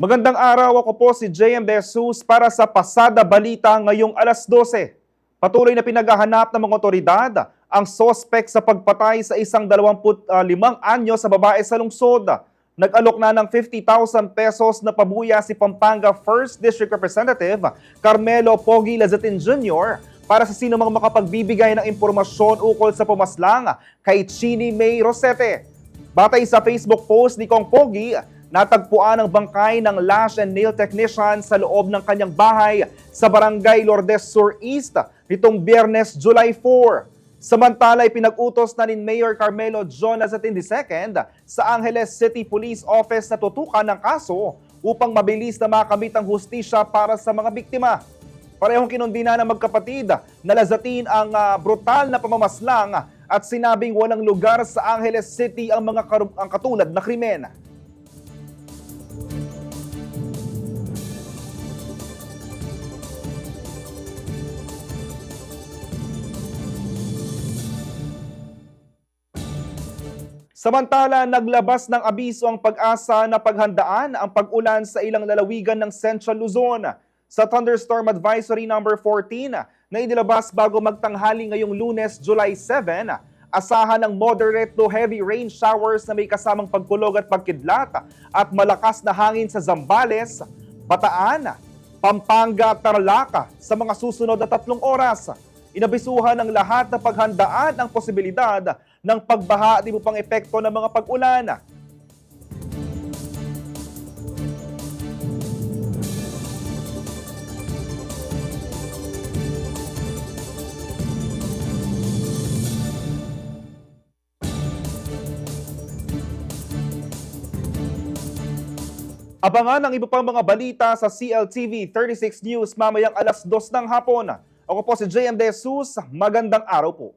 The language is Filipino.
Magandang araw, ako po si JM De Jesus para sa Pasada Balita ngayong alas 12. Patuloy na pinaghahanap ng mga otoridad ang sospek sa pagpatay sa isang 25 anyo sa babae sa lungsod. Nag-alok na ng 50,000 pesos na pabuya si Pampanga 1st District Representative Carmelo Pogi Lazatin Jr. para sa sino mang makapagbibigay ng impormasyon ukol sa pumaslang kay Chini May Rosete. Batay sa Facebook post ni Kong Pogi, natagpuan ang bangkay ng lash and nail technician sa loob ng kanyang bahay sa Barangay Lourdes Sur East nitong Biyernes, July 4. Samantala, pinag-utos na ni Mayor Carmelo John Lazatin II sa Angeles City Police Office na tutukan ng kaso upang mabilis na makamit ang hustisya para sa mga biktima. Parehong kinundina ng magkapatid na Lazatin ang brutal na pamamaslang at sinabing walang lugar sa Angeles City ang katulad na krimen. Samantala, naglabas ng abiso ang Pag-asa na paghandaan ang pag-ulan sa ilang lalawigan ng Central Luzon. Sa Thunderstorm Advisory No. 14 na inilabas bago magtanghali ngayong Lunes, July 7, asahan ng moderate to heavy rain showers na may kasamang pagkulog at pagkidlat at malakas na hangin sa Zambales, Bataan, Pampanga at Tarlac sa mga susunod na 3 oras. Inabisuhan ng lahat na paghandaan ang posibilidad ng pagbaha at iba pang epekto ng mga pag-ulan. Abangan ang iba pang mga balita sa CLTV 36 News mamayang alas 2 ng hapon. Ako po si JM De Jesus, magandang araw po.